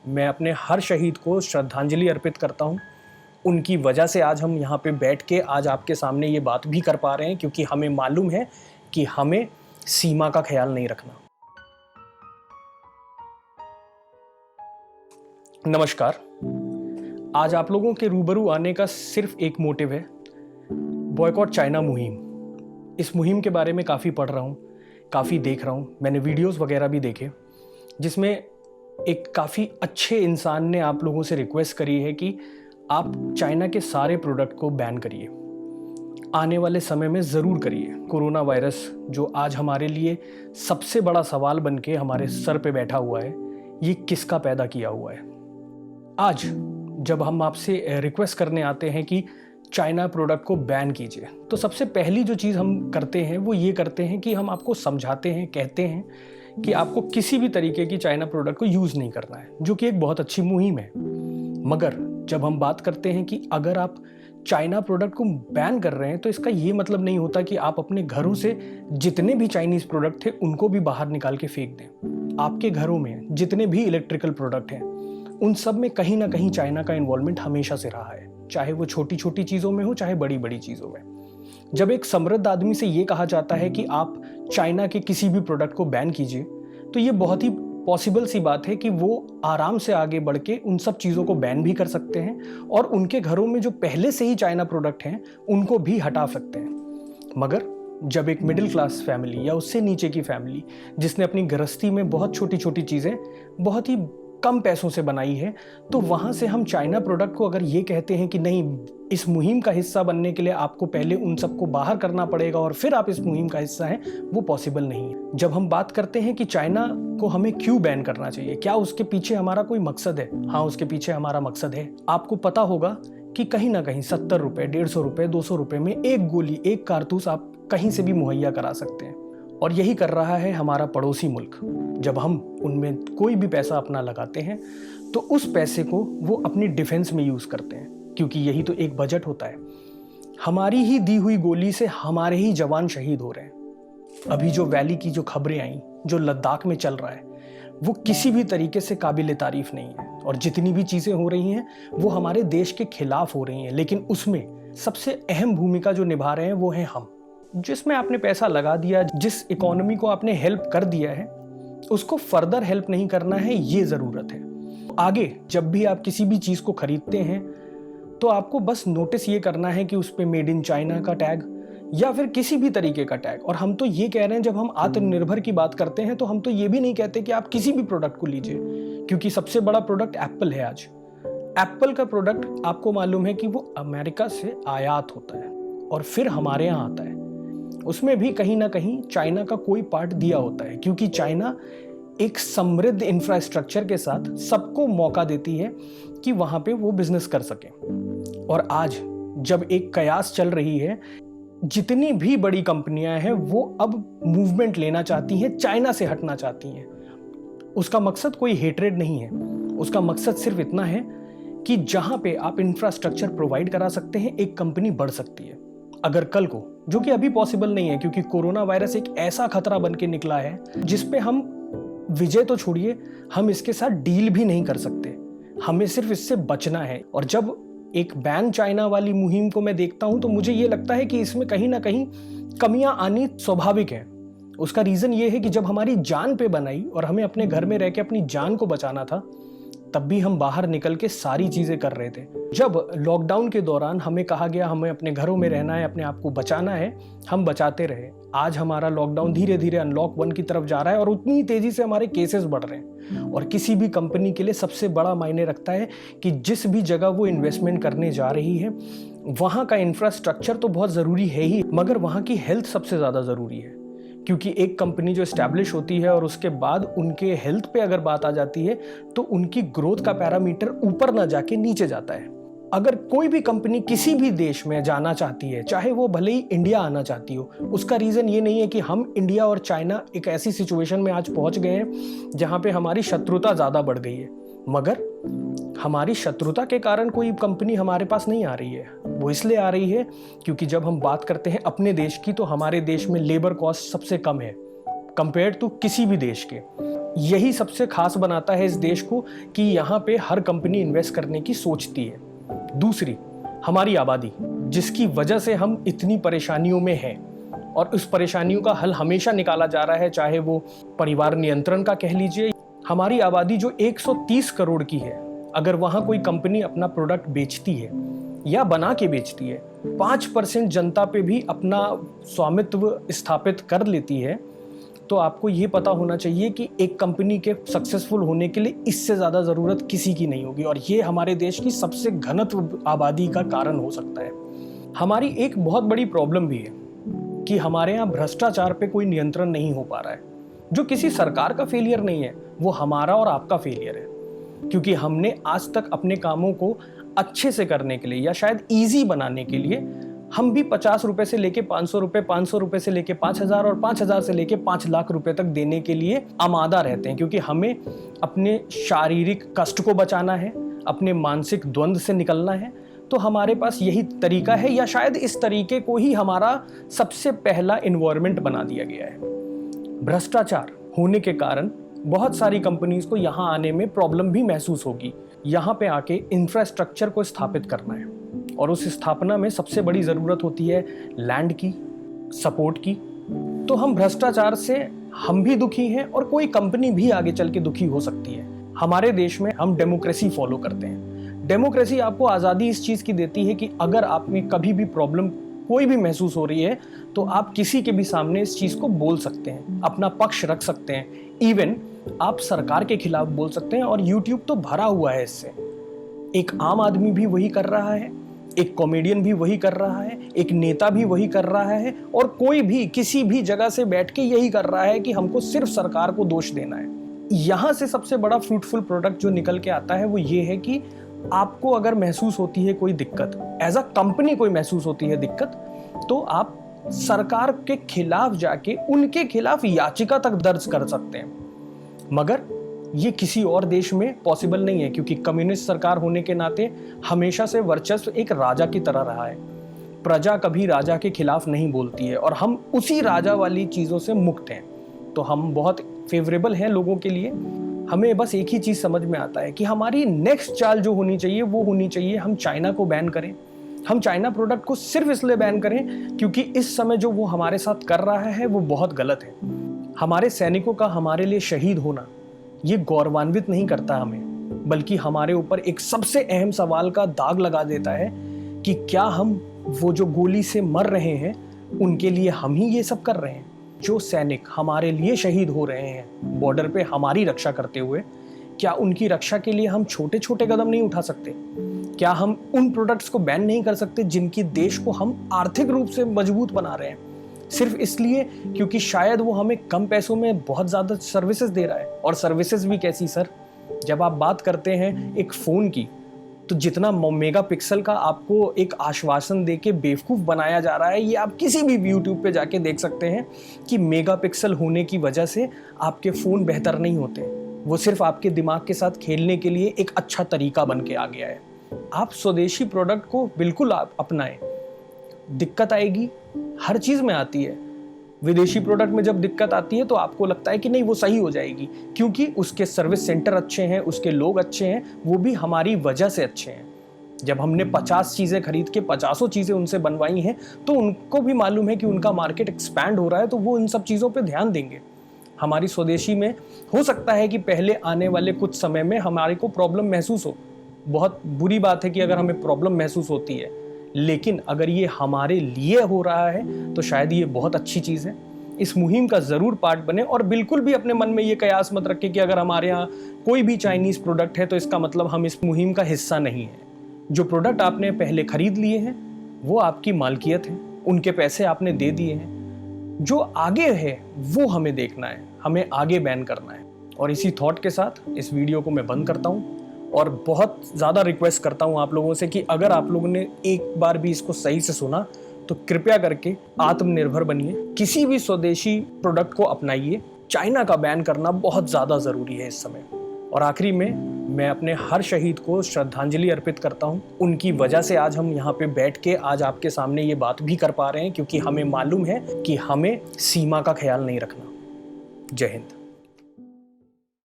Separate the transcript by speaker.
Speaker 1: मैं अपने हर शहीद को श्रद्धांजलि अर्पित करता हूँ। उनकी वजह से आज हम यहाँ पे बैठ के आज आपके सामने ये बात भी कर पा रहे हैं, क्योंकि हमें मालूम है कि हमें सीमा का ख्याल नहीं रखना। नमस्कार। आज आप लोगों के रूबरू आने का सिर्फ एक मोटिव है, बॉयकॉट चाइना मुहिम। इस मुहिम के बारे में काफ़ी पढ़ रहा हूँ, काफ़ी देख रहा हूँ, मैंने वीडियोस वगैरह भी देखे, जिसमें एक काफ़ी अच्छे इंसान ने आप लोगों से रिक्वेस्ट करी है कि आप चाइना के सारे प्रोडक्ट को बैन करिए, आने वाले समय में ज़रूर करिए। कोरोना वायरस जो आज हमारे लिए सबसे बड़ा सवाल बन के हमारे सर पे बैठा हुआ है, ये किसका पैदा किया हुआ है। आज जब हम आपसे रिक्वेस्ट करने आते हैं कि चाइना प्रोडक्ट को बैन कीजिए, तो सबसे पहली जो चीज़ हम करते हैं वो ये करते हैं कि हम आपको समझाते हैं, कहते हैं कि आपको किसी भी तरीके की चाइना प्रोडक्ट को यूज़ नहीं करना है, जो कि एक बहुत अच्छी मुहिम है। मगर जब हम बात करते हैं कि अगर आप चाइना प्रोडक्ट को बैन कर रहे हैं, तो इसका ये मतलब नहीं होता कि आप अपने घरों से जितने भी चाइनीज़ प्रोडक्ट थे उनको भी बाहर निकाल के फेंक दें। आपके घरों में जितने भी इलेक्ट्रिकल प्रोडक्ट हैं, उन सब में कहीं ना कहीं चाइना का इन्वॉल्वमेंट हमेशा से रहा है, चाहे वो छोटी छोटी चीज़ों में हो, चाहे बड़ी बड़ी चीज़ों में। जब एक समृद्ध आदमी से ये कहा जाता है कि आप चाइना के किसी भी प्रोडक्ट को बैन कीजिए, तो ये बहुत ही पॉसिबल सी बात है कि वो आराम से आगे बढ़ के उन सब चीज़ों को बैन भी कर सकते हैं और उनके घरों में जो पहले से ही चाइना प्रोडक्ट हैं उनको भी हटा सकते हैं। मगर जब एक मिडिल क्लास फैमिली या उससे नीचे की फैमिली, जिसने अपनी गृहस्थी में बहुत छोटी छोटी चीज़ें बहुत ही कम पैसों से बनाई है, तो वहाँ से हम चाइना प्रोडक्ट को अगर ये कहते हैं कि नहीं, इस मुहिम का हिस्सा बनने के लिए आपको पहले उन सबको बाहर करना पड़ेगा और फिर आप इस मुहिम का हिस्सा हैं, वो पॉसिबल नहीं है। जब हम बात करते हैं कि चाइना को हमें क्यों बैन करना चाहिए, क्या उसके पीछे हमारा कोई मकसद है? हाँ, उसके पीछे हमारा मकसद है। आपको पता होगा कि कहीं ना कहीं 70 रुपये, 150 रुपये, 200 रुपये में एक गोली, एक कारतूस आप कहीं से भी मुहैया करा सकते हैं। और यही कर रहा है हमारा पड़ोसी मुल्क। जब हम उनमें कोई भी पैसा अपना लगाते हैं, तो उस पैसे को वो अपनी डिफेंस में यूज़ करते हैं, क्योंकि यही तो एक बजट होता है। हमारी ही दी हुई गोली से हमारे ही जवान शहीद हो रहे हैं। अभी जो वैली की जो खबरें आई, जो लद्दाख में चल रहा है, वो किसी भी तरीके से काबिल तारीफ नहीं है। और जितनी भी चीज़ें हो रही हैं वो हमारे देश के खिलाफ हो रही हैं, लेकिन उसमें सबसे अहम भूमिका जो निभा रहे हैं वो हैं हम। जिसमें आपने पैसा लगा दिया, जिस इकोनॉमी को आपने हेल्प कर दिया है, उसको फर्दर हेल्प नहीं करना है, ये ज़रूरत है। आगे जब भी आप किसी भी चीज़ को खरीदते हैं, तो आपको बस नोटिस ये करना है कि उस पर मेड इन चाइना का टैग या फिर किसी भी तरीके का टैग। और हम तो ये कह रहे हैं, जब हम आत्मनिर्भर की बात करते हैं, तो हम तो ये भी नहीं कहते कि आप किसी भी प्रोडक्ट को लीजिए, क्योंकि सबसे बड़ा प्रोडक्ट एप्पल है आज। एप्पल का प्रोडक्ट आपको मालूम है कि वो अमेरिका से आयात होता है और फिर हमारे यहाँ आता है। उसमें भी कहीं ना कहीं चाइना का कोई पार्ट दिया होता है, क्योंकि चाइना एक समृद्ध इंफ्रास्ट्रक्चर के साथ सबको मौका देती है कि वहां पे वो बिजनेस कर सके। और आज जब एक कयास चल रही है, जितनी भी बड़ी कंपनियां हैं वो अब मूवमेंट लेना चाहती हैं, चाइना से हटना चाहती हैं। उसका मकसद कोई हेट्रेड नहीं है, उसका मकसद सिर्फ इतना है कि जहां पे आप इंफ्रास्ट्रक्चर प्रोवाइड करा सकते हैं, एक कंपनी बढ़ सकती है। अगर कल को, जो कि अभी पॉसिबल नहीं है, क्योंकि कोरोना वायरस एक ऐसा खतरा बन के निकला है जिसपे हम विजय तो छोड़िए, हम इसके साथ डील भी नहीं कर सकते। हमें सिर्फ इससे बचना है। और जब एक बैन चाइना वाली मुहिम को मैं देखता हूं, तो मुझे ये लगता है कि इसमें कहीं ना कहीं कमियां आनी स्वाभाविक है। उसका रीजन ये है कि जब हमारी जान पे बनाई और हमें अपने घर में रह के अपनी जान को बचाना था, तब भी हम बाहर निकल के सारी चीज़ें कर रहे थे। जब लॉकडाउन के दौरान हमें कहा गया हमें अपने घरों में रहना है, अपने आप को बचाना है, हम बचाते रहे। आज हमारा लॉकडाउन धीरे धीरे अनलॉक 1 की तरफ जा रहा है और उतनी तेज़ी से हमारे केसेस बढ़ रहे हैं। और किसी भी कंपनी के लिए सबसे बड़ा मायने रखता है कि जिस भी जगह वो इन्वेस्टमेंट करने जा रही है, वहाँ का इंफ्रास्ट्रक्चर तो बहुत ज़रूरी है ही, मगर वहाँ की हेल्थ सबसे ज़्यादा ज़रूरी है। क्योंकि एक कंपनी जो एस्टैब्लिश होती है और उसके बाद उनके हेल्थ पे अगर बात आ जाती है, तो उनकी ग्रोथ का पैरामीटर ऊपर ना जाके नीचे जाता है। अगर कोई भी कंपनी किसी भी देश में जाना चाहती है, चाहे वो भले ही इंडिया आना चाहती हो, उसका रीज़न ये नहीं है कि हम इंडिया और चाइना एक ऐसी सिचुएशन में आज पहुंच गए हैं जहां पे हमारी शत्रुता ज़्यादा बढ़ गई है, मगर हमारी शत्रुता के कारण कोई कंपनी हमारे पास नहीं आ रही है। वो इसलिए आ रही है क्योंकि जब हम बात करते हैं अपने देश की, तो हमारे देश में लेबर कॉस्ट सबसे कम है कंपेयर टू किसी भी देश के। यही सबसे खास बनाता है इस देश को कि यहाँ पे हर कंपनी इन्वेस्ट करने की सोचती है। दूसरी, हमारी आबादी, जिसकी वजह से हम इतनी परेशानियों में हैं और उस परेशानियों का हल हमेशा निकाला जा रहा है, चाहे वो परिवार नियंत्रण का कह लीजिए। हमारी आबादी जो 130 करोड़ की है, अगर वहाँ कोई कंपनी अपना प्रोडक्ट बेचती है या बना के बेचती है, 5% जनता पे भी अपना स्वामित्व स्थापित कर लेती है, तो आपको ये पता होना चाहिए कि एक कंपनी के सक्सेसफुल होने के लिए इससे ज़्यादा ज़रूरत किसी की नहीं होगी। और ये हमारे देश की सबसे घनत्व आबादी का कारण हो सकता है। हमारी एक बहुत बड़ी प्रॉब्लम भी है कि हमारे यहाँ भ्रष्टाचार पे कोई नियंत्रण नहीं हो पा रहा है, जो किसी सरकार का फेलियर नहीं है, वो हमारा और आपका फेलियर है। क्योंकि हमने आज तक अपने कामों को अच्छे से करने के लिए या शायद ईजी बनाने के लिए हम भी 50 रुपए से लेके 500 रुपए, 500 रुपए से लेके 5000 और 5000 से लेके 5 लाख रुपए तक देने के लिए आमादा रहते हैं। क्योंकि हमें अपने शारीरिक कष्ट को बचाना है, अपने मानसिक द्वंद्व से निकलना है। तो हमारे पास यही तरीका है, या शायद इस तरीके को ही हमारा सबसे पहला इन्वायरमेंट बना दिया गया है। भ्रष्टाचार होने के कारण बहुत सारी कंपनीज को यहाँ आने में प्रॉब्लम भी महसूस होगी। यहाँ पे आके इंफ्रास्ट्रक्चर को स्थापित करना है, और उस स्थापना में सबसे बड़ी ज़रूरत होती है लैंड की, सपोर्ट की। तो हम भ्रष्टाचार से हम भी दुखी हैं और कोई कंपनी भी आगे चल के दुखी हो सकती है। हमारे देश में हम डेमोक्रेसी फॉलो करते हैं। डेमोक्रेसी आपको आज़ादी इस चीज़ की देती है कि अगर आप में कभी भी प्रॉब्लम कोई भी महसूस हो रही है तो आप किसी के भी सामने इस चीज़ को बोल सकते हैं, अपना पक्ष रख सकते हैं। इवन आप सरकार के खिलाफ बोल सकते हैं, और यूट्यूब तो भरा हुआ है इससे। एक आम आदमी भी वही कर रहा है, एक कॉमेडियन भी वही कर रहा है, एक नेता भी वही कर रहा है, और कोई भी किसी भी जगह से बैठ के यही कर रहा है कि हमको सिर्फ सरकार को दोष देना है। यहाँ से सबसे बड़ा फ्रूटफुल प्रोडक्ट जो निकल के आता है वो ये है कि आपको अगर महसूस होती है कोई दिक्कत, एज अ कंपनी कोई महसूस होती है दिक्कत, तो आप सरकार के खिलाफ जाके उनके खिलाफ याचिका तक दर्ज कर सकते हैं। मगर ये किसी और देश में पॉसिबल नहीं है, क्योंकि कम्युनिस्ट सरकार होने के नाते हमेशा से वर्चस्व एक राजा की तरह रहा है। प्रजा कभी राजा के खिलाफ नहीं बोलती है, और हम उसी राजा वाली चीज़ों से मुक्त हैं। तो हम बहुत फेवरेबल हैं लोगों के लिए। हमें बस एक ही चीज़ समझ में आता है कि हमारी नेक्स्ट चाल जो होनी चाहिए वो होनी चाहिए हम चाइना को बैन करें। हम चाइना प्रोडक्ट को सिर्फ इसलिए बैन करें क्योंकि इस समय जो वो हमारे साथ कर रहा है वो बहुत गलत है। हमारे सैनिकों का हमारे लिए शहीद होना ये गौरवान्वित नहीं करता हमें, बल्कि हमारे ऊपर एक सबसे अहम सवाल का दाग लगा देता है कि क्या हम वो जो गोली से मर रहे हैं उनके लिए हम ही ये सब कर रहे हैं। जो सैनिक हमारे लिए शहीद हो रहे हैं बॉर्डर पे हमारी रक्षा करते हुए, क्या उनकी रक्षा के लिए हम छोटे छोटे कदम नहीं उठा सकते? क्या हम उन प्रोडक्ट्स को बैन नहीं कर सकते जिनकी देश को हम आर्थिक रूप से मजबूत बना रहे हैं, सिर्फ इसलिए क्योंकि शायद वो हमें कम पैसों में बहुत ज़्यादा सर्विसेज दे रहा है? और सर्विसेज भी कैसी सर? जब आप बात करते हैं एक फ़ोन की, तो जितना मेगापिक्सल का आपको एक आश्वासन देके बेवकूफ़ बनाया जा रहा है, ये आप किसी भी यूट्यूब पे जाके देख सकते हैं कि मेगापिक्सल होने की वजह से आपके फ़ोन बेहतर नहीं होते। वो सिर्फ आपके दिमाग के साथ खेलने के लिए एक अच्छा तरीका बन के आ गया है। आप स्वदेशी प्रोडक्ट को बिल्कुल आप अपनाएं। दिक्कत आएगी, हर चीज़ में आती है। विदेशी प्रोडक्ट में जब दिक्कत आती है तो आपको लगता है कि नहीं वो सही हो जाएगी, क्योंकि उसके सर्विस सेंटर अच्छे हैं, उसके लोग अच्छे हैं, वो भी हमारी वजह से अच्छे हैं। जब हमने 50 चीज़ें खरीद के 50 चीज़ें उनसे बनवाई हैं तो उनको भी मालूम है कि उनका मार्केट एक्सपैंड हो रहा है, तो वो इन सब चीज़ों पे ध्यान देंगे। हमारी स्वदेशी में हो सकता है कि पहले आने वाले कुछ समय में हमारे को प्रॉब्लम महसूस हो। बहुत बुरी बात है कि अगर हमें प्रॉब्लम महसूस होती है, लेकिन अगर ये हमारे लिए हो रहा है तो शायद ये बहुत अच्छी चीज़ है। इस मुहिम का ज़रूर पार्ट बने, और बिल्कुल भी अपने मन में ये कयास मत रखें कि अगर हमारे यहाँ कोई भी चाइनीज़ प्रोडक्ट है तो इसका मतलब हम इस मुहिम का हिस्सा नहीं है। जो प्रोडक्ट आपने पहले खरीद लिए हैं वो आपकी मालकियत है, उनके पैसे आपने दे दिए हैं। जो आगे है वो हमें देखना है, हमें आगे बैन करना है। और इसी थॉट के साथ इस वीडियो को मैं बंद करता हूँ, और बहुत ज़्यादा रिक्वेस्ट करता हूँ आप लोगों से कि अगर आप लोगों ने एक बार भी इसको सही से सुना तो कृपया करके आत्मनिर्भर बनिए, किसी भी स्वदेशी प्रोडक्ट को अपनाइए। चाइना का बैन करना बहुत ज़्यादा ज़रूरी है इस समय। और आखिरी में मैं अपने हर शहीद को श्रद्धांजलि अर्पित करता हूँ। उनकी वजह से आज हम यहाँ पे बैठ के आज आपके सामने ये बात भी कर पा रहे हैं, क्योंकि हमें मालूम है कि हमें सीमा का ख्याल नहीं रखना। जय हिंद।